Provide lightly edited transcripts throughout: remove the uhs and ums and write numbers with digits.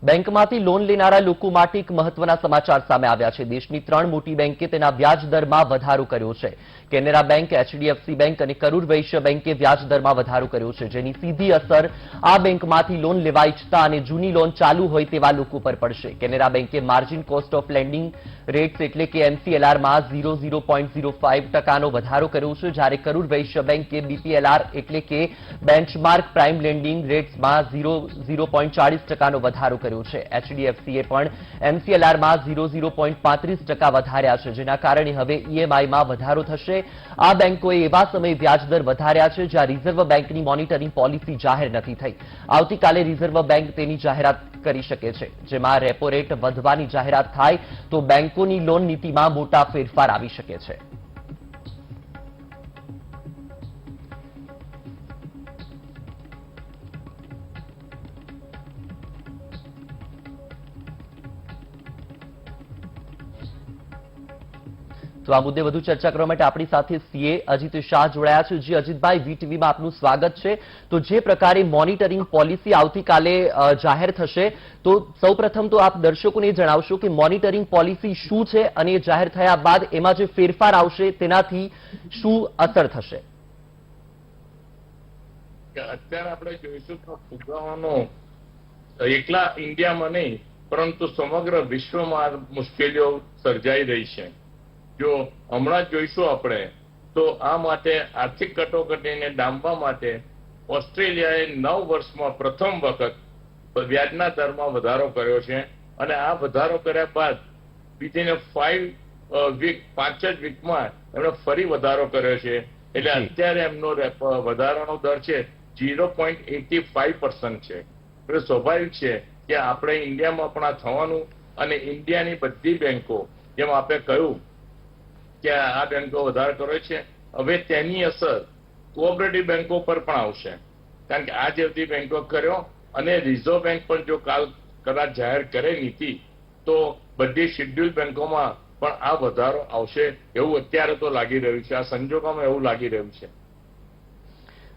બેંકમાંથી લોન લેનારા લોકો માટે એક મહત્વના સમાચાર સામે આવ્યા છે। દેશની 3 મોટી બેંકે તેના વ્યાજ દરમાં વધારો કર્યો છે। કેનરા બેંક, એચડીએફસી બેંક અને કરૂર વૈશ્ય બેંકે વ્યાજ દરમાં વધારો કર્યો છે, જેની સીધી અસર આ બેંકમાંથી લોન લેવા ઈચ્છતા અને જૂની લોન ચાલુ હોય તેવા લોકો પર પડશે। કેનરા બેંકે margin cost of landing rates એટલે કે એમસીએલઆરમાં 0.05% વધારો કર્યો છે, જ્યારે કરૂર વૈશ્ય બેંકે બીપીએલઆર એટલે કે બેન્ચમાર્ક પ્રાઇમ લેન્ડિંગ રેટ્સમાં 0.40% વધારો કર્યો છે। એચડીએફસીએ પણ એમસીએલઆરમાં 0.35% વધાર્યા છે, જેના કારણે હવે ઈએમઆઈમાં વધારો થશે। આ બેંકોએ એવા સમયે વ્યાજદર વધાર્યા છે જ્યાં રિઝર્વ બેંકની મોનિટરિંગ પોલિસી જાહેર નથી થઈ। આવતીકાલે રિઝર્વ બેંક તેની જાહેરાત કરી શકે છે, જેમાં રેપો રેટ વધવાની જાહેરાત થાય તો બેંકોની લોન નીતિમાં મોટા ફેરફાર આવી શકે છે। તો આ મુદ્દે વધુ ચર્ચા કરવા માટે આપણી સાથે સીએ અજીત શાહ જોડાયા છે। જી અજીતભાઈ, વીટીવીમાં આપનું સ્વાગત છે। તો જે પ્રકારે મોનિટરિંગ પોલિસી આવતીકાલે જાહેર થશે, તો સૌપ્રથમ તો આપ દર્શકોને જણાવશો કે મોનિટરિંગ પોલિસી શું છે અને જાહેર થયા બાદ એમાં જે ફેરફાર આવશે તેનાથી શું અસર થશે? અત્યારે આપણે જોઈશું તો ફુગાવાનો એકલા ઇન્ડિયામાં નહીં પરંતુ સમગ્ર વિશ્વમાં મુશ્કેલીઓ સર્જાઈ રહી છે। જો હમણાં જોઈશું આપણે તો આ માટે આર્થિક કટોકટીને ડામવા માટે ઓસ્ટ્રેલિયાએ 9 વર્ષમાં પ્રથમ વખત વ્યાજના દરમાં વધારો કર્યો છે અને આ વધારો કર્યા બાદ વિધિન 5 જ વીકમાં એમણે ફરી વધારો કર્યો છે। એટલે અત્યારે એમનો વધારાનો દર છે 0.85% છે। એટલે સ્વાભાવિક છે કે આપણે ઇન્ડિયામાં પણ આ થવાનું અને ઇન્ડિયાની બધી બેંકો, જેમ આપણે કહ્યું કે આ બેંકો વધારો કર્યો છે, હવે તેની અસર કોઓપરેટિવ બેંકો પર પણ આવશે, કારણ કે આ જે બધી બેંકો કર્યો અને રિઝર્વ બેંક પણ જો કદાચ જાહેર કરે નીતિ તો બધી શેડ્યુલ બેંકોમાં પણ આ વધારો આવશે એવું અત્યારે તો લાગી રહ્યું છે। આ સંજોગોમાં એવું લાગી રહ્યું છે।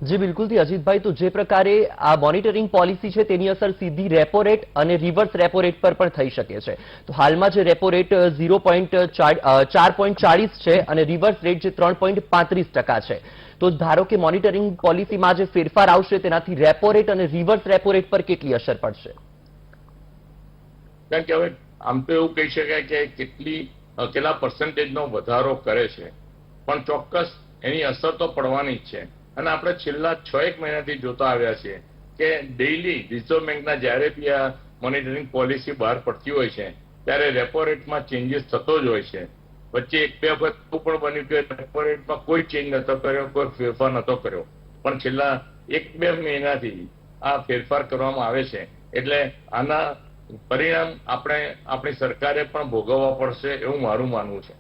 જી બિલકુલથી અજીતભાઈ, તો જે પ્રકારે આ મોનિટરિંગ પોલિસી છે તેની અસર સીધી રેપો રેટ અને રિવર્સ રેપો રેટ પર પણ થઈ શકે છે। તો હાલમાં જે રેપો રેટ 4.40 છે અને રિવર્સ રેટ જે 3.35% છે, તો ધારો કે મોનિટરિંગ પોલિસીમાં જે ફેરફાર આવશે તેનાથી રેપો રેટ અને રિવર્સ રેપો રેટ પર કેટલી અસર પડશે? કારણ કે હવે આમ તો એવું કહી શકાય કે કેટલા પર્સન્ટેજનો વધારો કરે છે, પણ ચોક્કસ એની અસર તો પડવાની જ છે। અને આપણે છેલ્લા 6-1 મહિનાથી જોતા આવ્યા છીએ કે ડેઇલી રિઝર્વ બેંકના જ્યારે બી આ મોનિટરિંગ પોલિસી બહાર પડતી હોય છે ત્યારે રેપો રેટમાં ચેન્જીસ થતો જ હોય છે। વચ્ચે 1-2 વખત પણ બન્યું કે રેપો રેટમાં કોઈ ચેન્જ નતો કર્યો, કોઈ ફેરફાર નતો કર્યો, પણ છેલ્લા 1-2 મહિનાથી આ ફેરફાર કરવામાં આવે છે। એટલે આના પરિણામ આપણી સરકારે પણ ભોગવવા પડશે એવું મારું માનવું છે।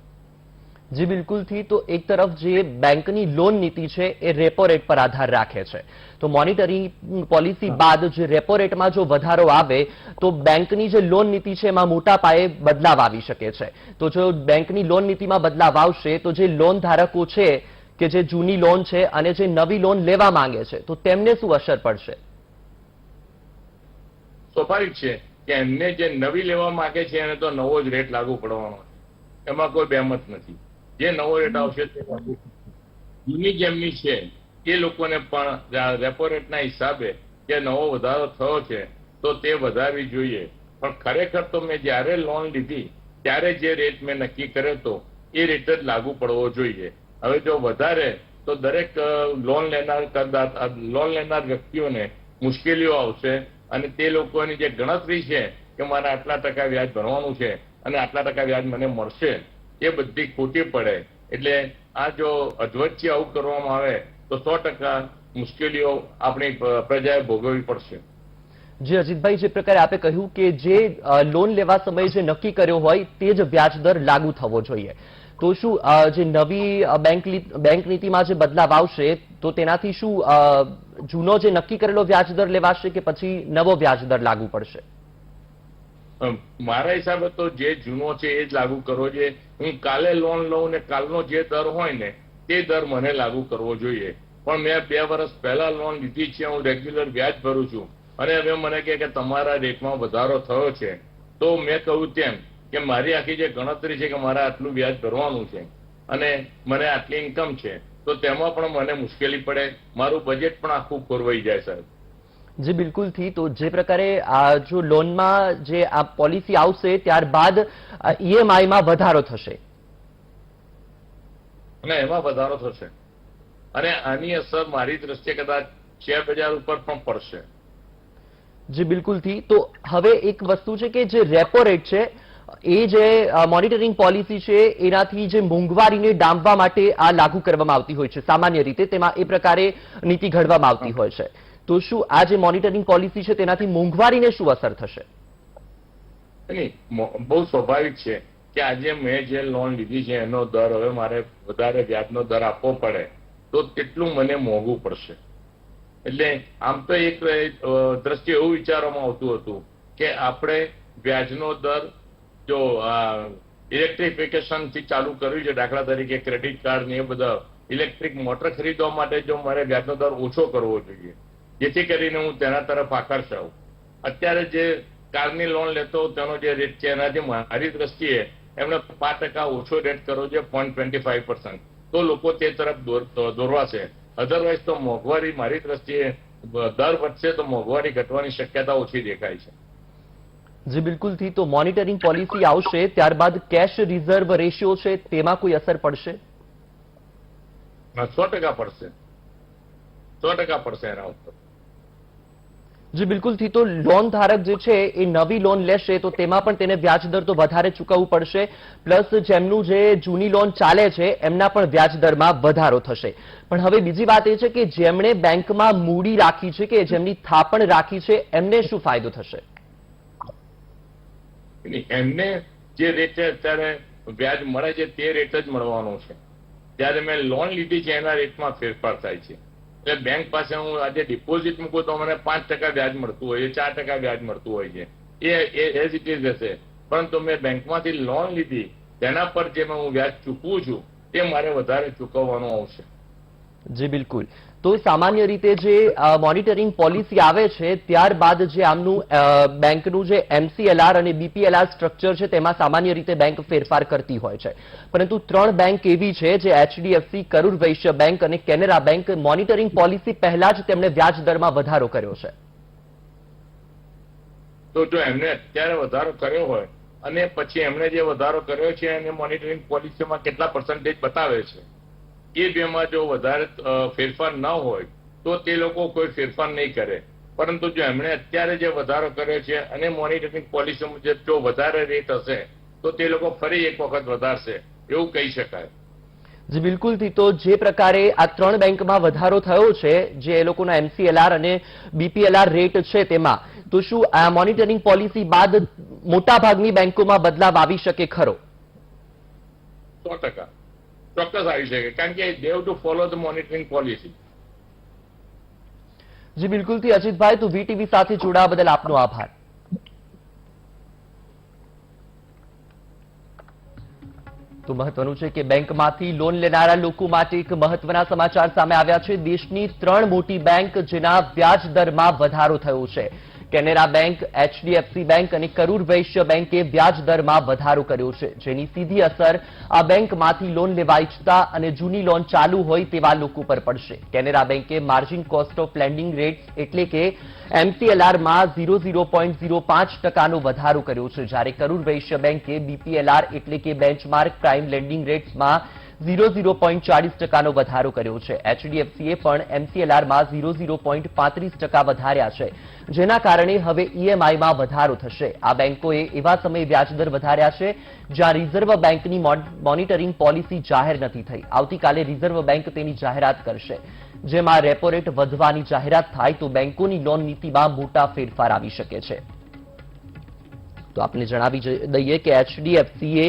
જી બિલકુલથી, તો એક તરફ જે બેંકની લોન નીતિ છે એ રેપો રેટ પર આધાર રાખે છે, તો મોનિટરિંગ પોલિસી બાદ જે રેપો રેટમાં જો વધારો આવે તો બેંકની જે લોન નીતિ છે એમાં મોટા પાયે બદલાવ આવી શકે છે। તો જો બેંકની લોન નીતિમાં બદલાવ આવશે તો જે લોન ધારકો છે કે જે જૂની લોન છે અને જે નવી લોન લેવા માંગે છે તો તેમને શું અસર પડશે? સ્વાભાવિક છે કે એમને જે નવી લેવા માંગે છે એને તો નવો જ રેટ લાગુ પડવાનો, એમાં કોઈ બેમત નથી। જે નવો રેટ આવશે તે લાગુ, જૂની જેમની છે એ લોકોને પણ રેપો રેટના હિસાબે જે નવો વધારો થયો છે તો તે વધારવી જોઈએ। પણ ખરેખર તો મેં જ્યારે લોન લીધી ત્યારે જે રેટ મેં નક્કી કર્યો હતો એ રેટ જ લાગુ પડવો જોઈએ। હવે જો વધારે તો દરેક લોન લેનાર વ્યક્તિઓને મુશ્કેલીઓ આવશે અને તે લોકોની જે ગણતરી છે કે મારે આટલા ટકા વ્યાજ ભરવાનું છે અને આટલા ટકા વ્યાજ મને મળશે એ બધી ખોટી પડે। એટલે આ જો અધવચ્ચે આવું કરવામાં આવે તો 100% મુશ્કેલીઓ આપણી પ્રજાએ ભોગવવી પડશે। જે અજીતભાઈ, જે પ્રકારે આપે કહ્યું કે જે લોન લેવા સમયે જે નક્કી કર્યો હોય તે જ વ્યાજ દર લાગુ થવો જોઈએ, તો શું જે નવી બેંક નીતિમાં જે બદલાવ આવશે તો તેનાથી શું જૂનો જે નક્કી કરેલો વ્યાજ દર લેવાશે કે પછી નવો વ્યાજ દર લાગુ પડશે? મારા હિસાબે તો જે જૂનો છે એ જ લાગુ કરવો જોઈએ। હું કાલે લોન લઉં ને કાલનો જે દર હોય ને તે દર મને લાગુ કરવો જોઈએ, પણ મેં 2 વર્ષ પહેલા લોન લીધી છે, હું રેગ્યુલર વ્યાજ ભરું છું અને હવે મને કહે કે તમારા રેટમાં વધારો થયો છે, તો મેં કહ્યું તેમ કે મારી આખી જે ગણતરી છે કે મારે આટલું વ્યાજ ભરવાનું છે અને મને આટલી ઇન્કમ છે, તો તેમાં પણ મને મુશ્કેલી પડે, મારું બજેટ પણ આખું ખોરવાઈ જાય સાહેબ. જી બિલકુલથી. તો જે પ્રકારે જો લોનમાં જે આ પોલિસી આવશે ત્યારબાદ ઈએમઆઈમાં વધારો થશે અને એમાં વધારો થશે અને આની અસર મારી દ્રષ્ટિએ કદાચ શેર બજાર ઉપર પણ પડશે. જી બિલકુલથી. તો હવે એક વસ્તુ છે કે જે રેપો રેટ છે એ જે મોનિટરિંગ પોલિસી છે એનાથી જે મોંઘવારીને ડામવા માટે આ લાગુ કરવામાં આવતી હોય છે સામાન્ય રીતે, તેમાં એ પ્રકારે નીતિ ઘડવામાં આવતી હોય છે. તો શું આ જે મોનિટરિંગ પોલિસી છે તેનાથી મોંઘવારીને શું અસર થશે? નહીં, બહુ સ્વાભાવિક છે કે આજે મેં જે લોન લીધી છે એનો દર હવે મારે વધારે વ્યાજનો દર આપવો પડે તો તેટલું મને મોંઘું પડશે. એટલે આમ તો એક દ્રષ્ટિએ એવું વિચારવામાં આવતું હતું કે આપણે વ્યાજનો દર જો ઇલેક્ટ્રિફિકેશન થી ચાલુ કર્યું છે, દાખલા તરીકે ક્રેડિટ કાર્ડ ને એ બધા ઇલેક્ટ્રિક મોટર ખરીદવા માટે જો મારે વ્યાજનો દર ઓછો કરવો જોઈએ, જેથી કરીને હું તેના તરફ આકર્ષાઉં. અત્યારે જે કારની લોન લેતો તેનો જે રેટ છે એનાથી મારી દ્રષ્ટિએ એમણે 5% ઓછો રેટ કરવો છે, 0.25%, તો લોકો તે તરફ દોરવાશે. અધરવાઇઝ તો મોંઘવારી મારી દ્રષ્ટિએ દર વધશે તો મોંઘવારી ઘટવાની શક્યતા ઓછી દેખાય છે. જી બિલકુલથી. તો મોનિટરિંગ પોલિસી આવશે ત્યારબાદ કેશ રિઝર્વ રેશિયો છે તેમાં કોઈ અસર પડશે? 100% પડશે, 100% પડશે એના ઉપર. જી બિલકુલથી. તો લોન ધારક જે છે એ નવી લોન લેશે તો તેમાં પણ તેને વ્યાજ દર તો વધારે ચૂકવવું પડશે, પ્લસ જેમનું જે જૂની લોન ચાલે છે એમના પણ વ્યાજ દરમાં વધારો થશે. પણ હવે બીજી વાત એ છે કે જેમણે બેંકમાં મૂડી રાખી છે કે જેમની થાપણ રાખી છે એમને શું ફાયદો થશે? એમને જે રેટ અત્યારે વ્યાજ મળે છે તે રેટ જ મળવાનો છે. જ્યારે મેં લોન લીધી છે એના રેટમાં ફેરફાર થાય છે. એટલે બેંક પાસે હું આજે ડિપોઝિટ મૂકું તો મને 5% વ્યાજ મળતું હોય છે, 4% વ્યાજ મળતું હોય છે, એ એઝ ઇટ ઇઝ રહેશે. પરંતુ મેં બેંકમાંથી લોન લીધી તેના પર જે હું વ્યાજ ચૂકવું છું તે મારે વધારે ચૂકવવાનું આવશે. જી બિલકુલ. તો સામાન્ય રીતે જે મોનિટરિંગ પોલિસી આવે છે ત્યારબાદ જે આમનું બેંકનું જે એમસીએલઆર અને બીપીએલઆર સ્ટ્રક્ચર છે તેમાં સામાન્ય રીતે બેંક ફેરફાર કરતી હોય છે, પરંતુ 3 બેંક એવી છે જે એચડીએફસી, કરુર વૈશ્ય બેંક અને કેનેરા બેંક મોનિટરિંગ પોલિસી પહેલા જ તેમણે વ્યાજ દરમાં વધારો કર્યો છે. તો જો એમને અત્યારે વધારો કર્યો હોય અને પછી એમણે જે વધારો કર્યો છે અને મોનિટરિંગ પોલિસીમાં કેટલા પર્સન્ટેજ બતાવે છે એ બેમાં જો વધારે ફેરફાર ન હોય તો તે લોકો કોઈ ફેરફાર નહીં કરે. પરંતુ જો એમણે અત્યારે જે વધારો કર્યો છે અને મોનિટરિંગ પોલિસી મુજબ જો વધારે રેટ હશે તો તે લોકો ફરી એક વખત વધારશે, એવું કહી શકાય. જી બિલકુલથી. તો જે પ્રકારે આ 3 બેંકમાં વધારો થયો છે જે એ લોકોના એમસીએલઆર અને બીપીએલઆર રેટ છે તેમાં, તો શું આ મોનિટરિંગ પોલિસી બાદ મોટાભાગની બેંકોમાં બદલાવ આવી શકે ખરો? 100% ચોક્કસ આવી શકે, કારણ કે they have to follow the monitoring policy. જી બિલકુલથી. અજીતભાઈ, તો વીટીવી સાથે જોડાવા બદલ આપનો આભાર. તો મહત્વનું છે કે બેંકમાંથી લોન લેનારા લોકો માટે એક મહત્વના સમાચાર સામે આવ્યા છે. દેશની 3 મોટી બેંક જેના વ્યાજ દરમાં વધારો થયો છે. કેનેરા બેંક, એચડીએફસી બેંક અને કરુર વૈશ્ય બેંકે વ્યાજ દરમાં વધારો કર્યો છે, જેની સીધી અસર આ બેંકમાંથી લોન લેવા ઈચ્છતા અને જૂની લોન ચાલુ હોય તેવા લોકો પર પડશે. કેનેરા બેંકે margin cost of landing rates એટલે કે એમસીએલઆરમાં 0.05%નો વધારો કર્યો છે, જ્યારે કરુર વૈશ્ય બેંકે બીપીએલઆર એટલે કે બેન્ચમાર્ક પ્રાઇમ લેન્ડિંગ રેટ્સમાં 0.40%નો વધારો કર્યો છે. એચડીએફસીએ પણ એમસીએલઆરમાં 0.35% વધાર્યા છે, જેના કારણે હવે ઈએમઆઈમાં વધારો થશે. આ બેંકોએ એવા સમયે વ્યાજદર વધાર્યા છે જ્યાં રિઝર્વ બેંકની મોનિટરિંગ પોલિસી જાહેર નથી થઈ. આવતીકાલે રિઝર્વ બેંક તેની જાહેરાત કરશે, જેમાં રેપો રેટ વધવાની જાહેરાત થાય તો બેંકોની લોન નીતિમાં મોટા ફેરફાર આવી શકે છે. તો આપને જણાવી દઈએ કે એચડીએફસીએ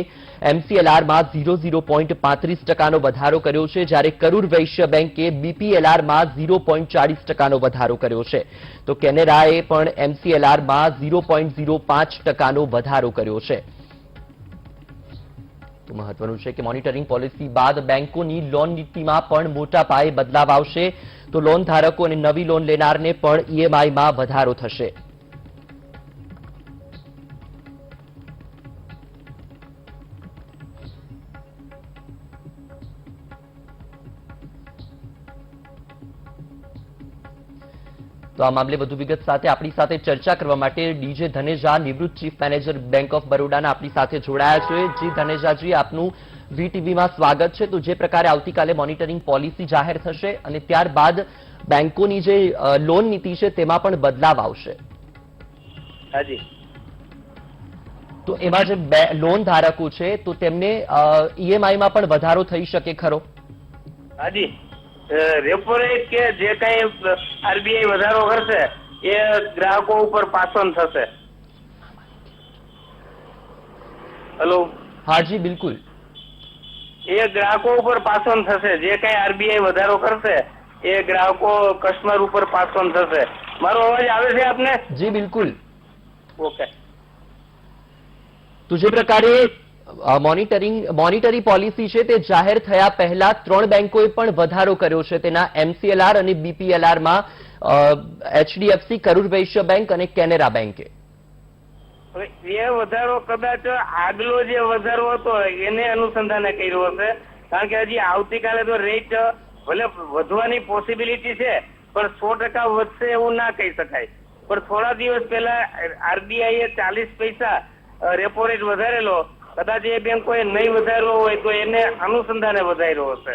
એમસીએલઆરમાં 0.35%નો વધારો કર્યો છે, જ્યારે કરુર વૈશ્ય બેંકે બીપીએલઆરમાં 0.40%નો વધારો કર્યો છે. તો કેનેરાએ પણ એમસીએલઆરમાં 0.05%નો વધારો કર્યો છે. તો મહત્વનું છે કે મોનિટરિંગ પોલિસી બાદ બેંકોની લોન નીતિમાં પણ મોટા પાયે બદલાવ આવશે તો લોન ધારકો અને નવી લોન લેનારને પણ ઈએમઆઈમાં વધારો થશે. તો આ મામલે વધુ વિગત સાથે આપણી સાથે ચર્ચા કરવા માટે ડીજે ધનેજા, નિવૃત્ત ચીફ મેનેજર બેંક ઓફ બરોડાના આપણી સાથે જોડાયા છે. જી ધનેજાજી, આપનું વીટીવીમાં સ્વાગત છે. તો જે પ્રકારે આવતીકાલે મોનિટરિંગ પોલિસી જાહેર થશે અને ત્યારબાદ બેંકોની જે લોન નીતિ છે તેમાં પણ બદલાવ આવશે. હાજી. તો એમાં જે લોન ધારકો છે તો તેમને ઈએમઆઈમાં પણ વધારો થઈ શકે ખરો? હાજી, રેપો રેટ કે જે કઈ આરબીઆઈ વધારો કરશે એ ગ્રાહકો ઉપર પાસ ઓન થશે. હેલો. હાજી, બિલકુલ. એ ગ્રાહકો ઉપર પાસ ઓન થશે. જે કઈ આરબીઆઈ વધારો કરશે એ ગ્રાહકો કસ્ટમર ઉપર પાસ ઓન થશે. મારો અવાજ આવે છે આપને? જી બિલકુલ. ઓકે. તો જે પ્રકારે મોનિટરી પોલિસી છે તે જાહેર થયા પહેલા 3 બેંકોએ પણ વધારો કર્યો છે. તેના એમસીએલઆર અને બીપીએલઆરમાં એચડીએફસી, કરૂર વૈશ્ય બેંક અને કેનેરા બેંકે. એ વધારો કદાચ આગલો જે વધારો હતો એને અનુસંધાને કર્યો હશે, કારણ કે હજી આવતીકાલે તો રેટ ભલે વધવાની પોસિબિલિટી છે પણ 100% વધશે એવું ના કહી શકાય. પણ થોડા દિવસ પહેલા આરબીઆઈએ 40 પૈસા રેપો રેટ વધારેલો, કદાચ એ બેંકોએ નહીં વધાર્યો હોય તો એને અનુસંધાને વધાર્યો હશે.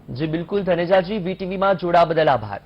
જી બિલકુલ ધનેજાજી, વીટીવીમાં જોડાવા બદલ આભાર.